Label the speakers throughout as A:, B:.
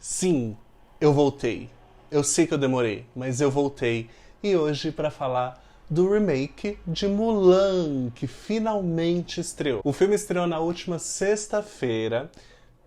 A: Sim, eu voltei. Eu sei que eu demorei, mas eu voltei. E hoje para falar do remake de Mulan, que finalmente estreou. O filme estreou na última sexta-feira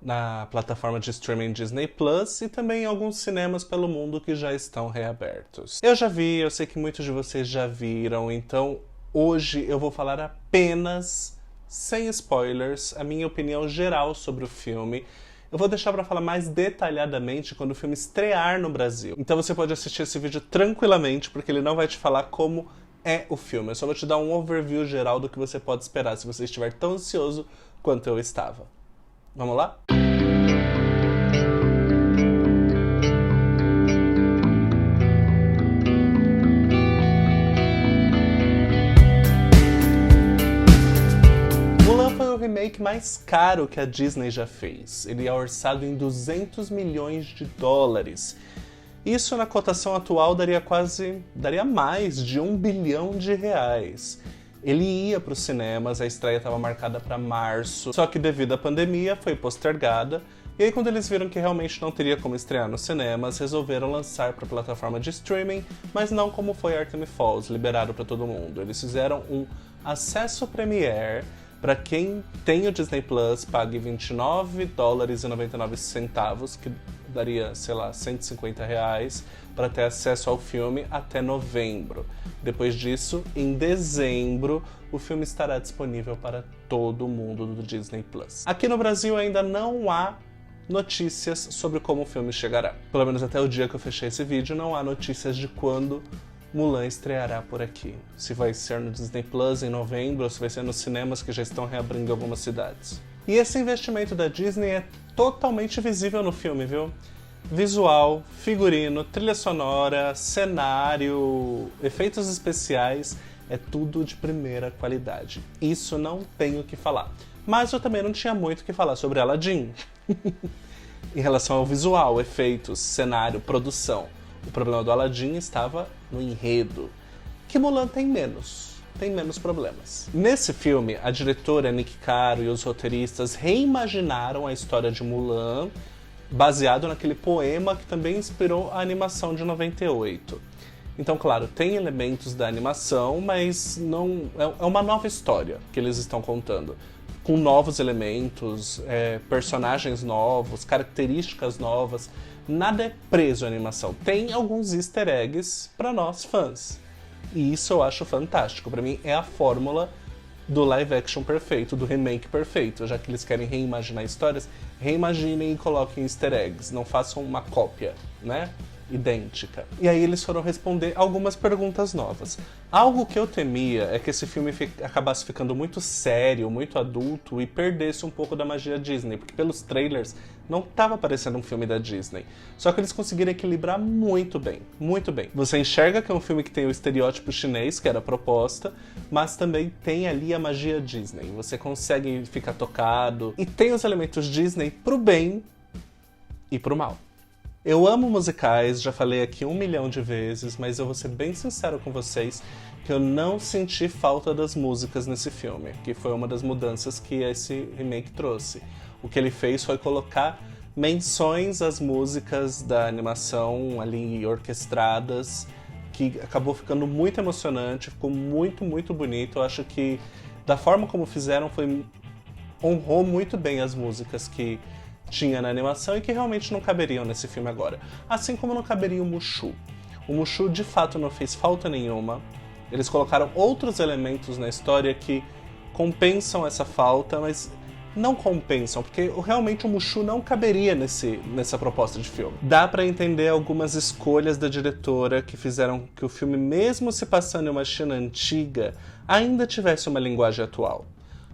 A: na plataforma de streaming Disney Plus e também em alguns cinemas pelo mundo que já estão reabertos. Eu já vi, eu sei que muitos de vocês já viram, então hoje eu vou falar apenas, sem spoilers, a minha opinião geral sobre o filme. Eu vou deixar para falar mais detalhadamente quando o filme estrear no Brasil. Então você pode assistir esse vídeo tranquilamente, porque ele não vai te falar como é o filme. Eu só vou te dar um overview geral do que você pode esperar se você estiver tão ansioso quanto eu estava. Vamos lá? Mulan foi o remake mais caro que a Disney já fez. Ele é orçado em 200 milhões de dólares. Isso na cotação atual daria mais de R$1 bilhão. Ele ia para os cinemas, a estreia estava marcada para março, só que devido à pandemia foi postergada. E aí quando eles viram que realmente não teria como estrear nos cinemas, resolveram lançar para a plataforma de streaming, mas não como foi Artemis Falls, liberado para todo mundo. Eles fizeram um acesso Premiere para quem tem o Disney Plus, pague $29,99, que daria, sei lá, R$150, para ter acesso ao filme até novembro. Depois disso, em dezembro, o filme estará disponível para todo mundo do Disney Plus. Aqui no Brasil ainda não há notícias sobre como o filme chegará. Pelo menos até o dia que eu fechei esse vídeo, não há notícias de quando Mulan estreará por aqui. Se vai ser no Disney Plus em novembro ou se vai ser nos cinemas que já estão reabrindo em algumas cidades. E esse investimento da Disney é totalmente visível no filme, viu? Visual, figurino, trilha sonora, cenário, efeitos especiais, é tudo de primeira qualidade. Isso não tenho o que falar. Mas eu também não tinha muito o que falar sobre Aladdin. Em relação ao visual, efeitos, cenário, produção. O problema do Aladdin estava no enredo, que Mulan tem menos problemas. Nesse filme, a diretora Nick Caro e os roteiristas reimaginaram a história de Mulan, baseado naquele poema que também inspirou a animação de 98. Então, claro, tem elementos da animação, mas não é uma nova história que eles estão contando, com novos elementos, personagens novos, características novas. Nada é preso à animação. Tem alguns easter eggs para nós fãs. E isso eu acho fantástico. Para mim é a fórmula do live action perfeito, do remake perfeito. Já que eles querem reimaginar histórias, reimaginem e coloquem easter eggs. Não façam uma cópia, né? Idêntica. E aí eles foram responder algumas perguntas novas. Algo que eu temia é que esse filme acabasse ficando muito sério, muito adulto e perdesse um pouco da magia Disney, porque pelos trailers não estava parecendo um filme da Disney. Só que eles conseguiram equilibrar muito bem, muito bem. Você enxerga que é um filme que tem o estereótipo chinês, que era a proposta, mas também tem ali a magia Disney. Você consegue ficar tocado e tem os elementos Disney pro bem e pro mal. Eu amo musicais, já falei aqui 1 milhão de vezes, mas eu vou ser bem sincero com vocês que eu não senti falta das músicas nesse filme, que foi uma das mudanças que esse remake trouxe. O que ele fez foi colocar menções às músicas da animação ali orquestradas, que acabou ficando muito emocionante, ficou muito, muito bonito. Eu acho que da forma como fizeram, honrou muito bem as músicas que tinha na animação e que realmente não caberiam nesse filme agora. Assim como não caberia o Mushu. O Mushu de fato não fez falta nenhuma. Eles colocaram outros elementos na história que compensam essa falta, mas não compensam, porque realmente o Mushu não caberia nessa proposta de filme. Dá pra entender algumas escolhas da diretora que fizeram que o filme, mesmo se passando em uma China antiga, ainda tivesse uma linguagem atual.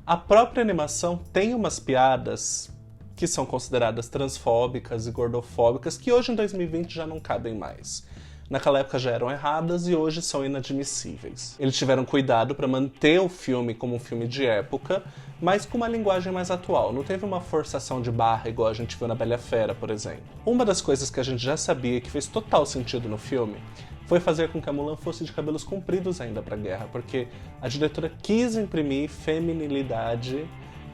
A: A própria animação tem umas piadas que são consideradas transfóbicas e gordofóbicas, que hoje em 2020 já não cabem mais. Naquela época já eram erradas e hoje são inadmissíveis. Eles tiveram cuidado para manter o filme como um filme de época, mas com uma linguagem mais atual. Não teve uma forçação de barra igual a gente viu na Bela e a Fera, por exemplo. Uma das coisas que a gente já sabia que fez total sentido no filme foi fazer com que a Mulan fosse de cabelos compridos ainda para a guerra, porque a diretora quis imprimir feminilidade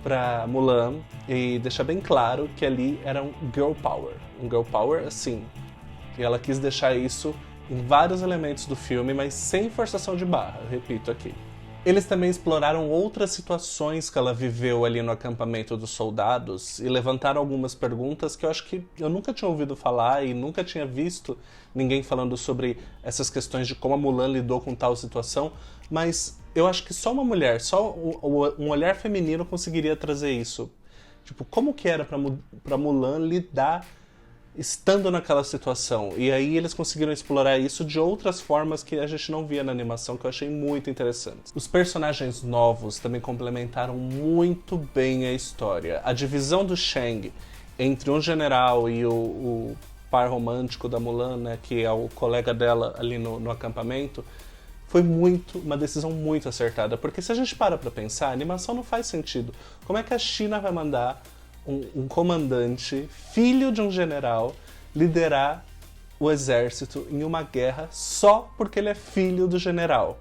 A: pra Mulan e deixar bem claro que ali era um girl power. Um girl power, assim. E ela quis deixar isso em vários elementos do filme, mas sem forçação de barra, eu repito aqui. Eles também exploraram outras situações que ela viveu ali no acampamento dos soldados e levantaram algumas perguntas que eu acho que eu nunca tinha ouvido falar e nunca tinha visto ninguém falando sobre essas questões de como a Mulan lidou com tal situação, mas eu acho que só uma mulher, só um olhar feminino conseguiria trazer isso. Tipo, como que era pra Mulan lidar estando naquela situação. E aí eles conseguiram explorar isso de outras formas que a gente não via na animação, que eu achei muito interessante. Os personagens novos também complementaram muito bem a história. A divisão do Shang entre um general e o par romântico da Mulan, né, que é o colega dela ali no acampamento, foi uma decisão muito acertada. Porque se a gente para pra pensar, a animação não faz sentido. Como é que a China vai mandar um comandante, filho de um general, liderar o exército em uma guerra só porque ele é filho do general?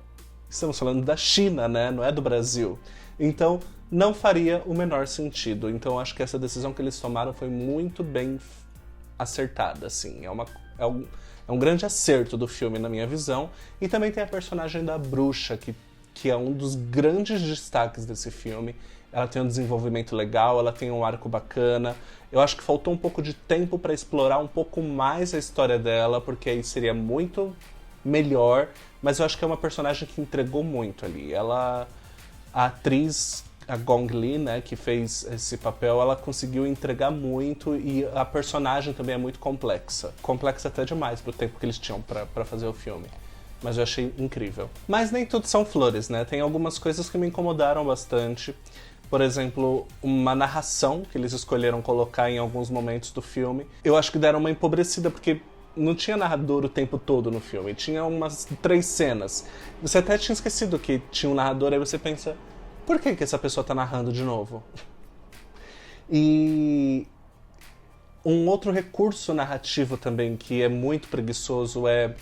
A: Estamos falando da China, né? Não é do Brasil. Então, não faria o menor sentido. Então, acho que essa decisão que eles tomaram foi muito bem acertada, assim. É um grande acerto do filme, na minha visão. E também tem a personagem da bruxa, que é um dos grandes destaques desse filme. Ela tem um desenvolvimento legal, ela tem um arco bacana. Eu acho que faltou um pouco de tempo para explorar um pouco mais a história dela, porque aí seria muito melhor. Mas eu acho que é uma personagem que entregou muito ali. A atriz, a Gong Li, né, que fez esse papel, ela conseguiu entregar muito e a personagem também é muito complexa. Complexa até demais pro tempo que eles tinham para fazer o filme. Mas eu achei incrível. Mas nem tudo são flores, né? Tem algumas coisas que me incomodaram bastante. Por exemplo, uma narração que eles escolheram colocar em alguns momentos do filme. Eu acho que deram uma empobrecida, porque não tinha narrador o tempo todo no filme. Tinha umas 3 cenas. Você até tinha esquecido que tinha um narrador, aí você pensa, por que essa pessoa tá narrando de novo? E um outro recurso narrativo também que é muito preguiçoso é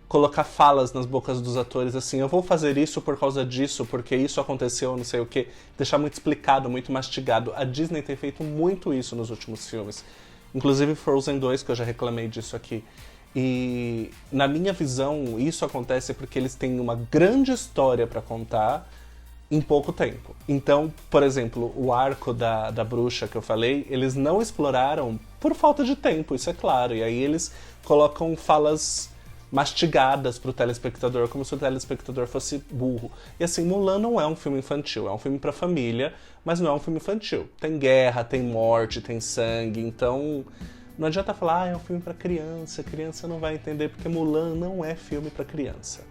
A: colocar falas nas bocas dos atores, assim, eu vou fazer isso por causa disso, porque isso aconteceu, não sei o quê. Deixar muito explicado, muito mastigado. A Disney tem feito muito isso nos últimos filmes. Inclusive Frozen 2, que eu já reclamei disso aqui. E, na minha visão, isso acontece porque eles têm uma grande história para contar em pouco tempo. Então, por exemplo, o arco da bruxa que eu falei, eles não exploraram por falta de tempo, isso é claro. E aí eles colocam falas mastigadas pro telespectador, como se o telespectador fosse burro. E assim, Mulan não é um filme infantil, é um filme pra família, mas não é um filme infantil. Tem guerra, tem morte, tem sangue, então não adianta falar, é um filme pra criança, a criança não vai entender, porque Mulan não é filme pra criança.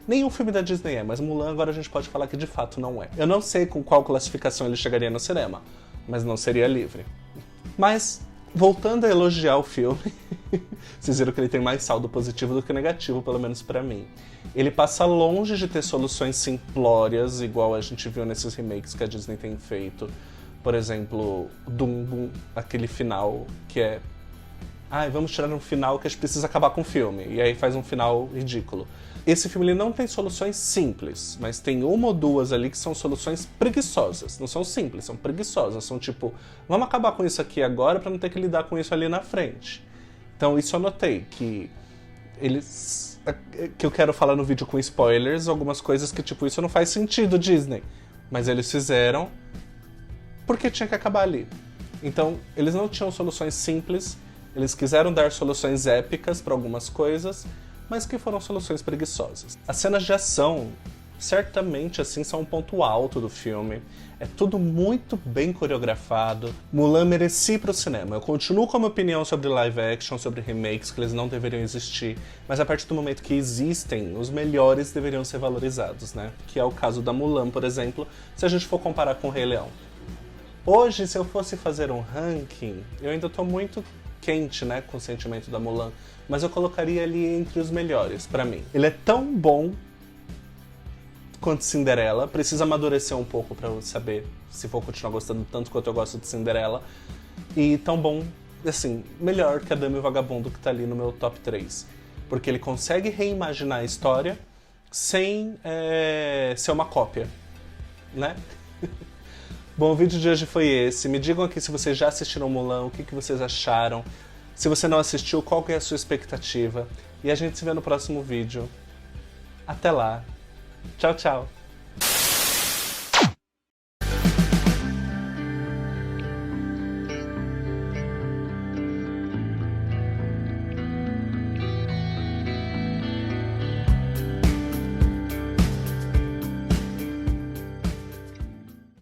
A: Nenhum filme da Disney é, mas Mulan agora a gente pode falar que de fato não é. Eu não sei com qual classificação ele chegaria no cinema, mas não seria livre. Mas, voltando a elogiar o filme, vocês viram que ele tem mais saldo positivo do que negativo, pelo menos pra mim. Ele passa longe de ter soluções simplórias, igual a gente viu nesses remakes que a Disney tem feito. Por exemplo, Dumbo, aquele final que é... vamos tirar um final que a gente precisa acabar com o filme. E aí faz um final ridículo. Esse filme ele não tem soluções simples, mas tem uma ou duas ali que são soluções preguiçosas. Não são simples, são preguiçosas. São tipo, vamos acabar com isso aqui agora pra não ter que lidar com isso ali na frente. Então isso eu notei, que eu quero falar no vídeo com spoilers, algumas coisas que tipo, isso não faz sentido, Disney. Mas eles fizeram porque tinha que acabar ali. Então, eles não tinham soluções simples, eles quiseram dar soluções épicas pra algumas coisas, mas que foram soluções preguiçosas. As cenas de ação, certamente, assim, são um ponto alto do filme. É tudo muito bem coreografado. Mulan merecia ir pro cinema. Eu continuo com a minha opinião sobre live action, sobre remakes, que eles não deveriam existir, mas a partir do momento que existem, os melhores deveriam ser valorizados, né? Que é o caso da Mulan, por exemplo, se a gente for comparar com o Rei Leão. Hoje, se eu fosse fazer um ranking, eu ainda tô muito quente, né, com o sentimento da Mulan, mas eu colocaria ali entre os melhores, pra mim. Ele é tão bom quanto Cinderela, precisa amadurecer um pouco pra eu saber se vou continuar gostando tanto quanto eu gosto de Cinderela, e tão bom, assim, melhor que A Dama e o Vagabundo, que tá ali no meu top 3, porque ele consegue reimaginar a história sem ser uma cópia, né? Bom, o vídeo de hoje foi esse. Me digam aqui se vocês já assistiram Mulan, o que vocês acharam. Se você não assistiu, qual que é a sua expectativa? E a gente se vê no próximo vídeo. Até lá. Tchau, tchau.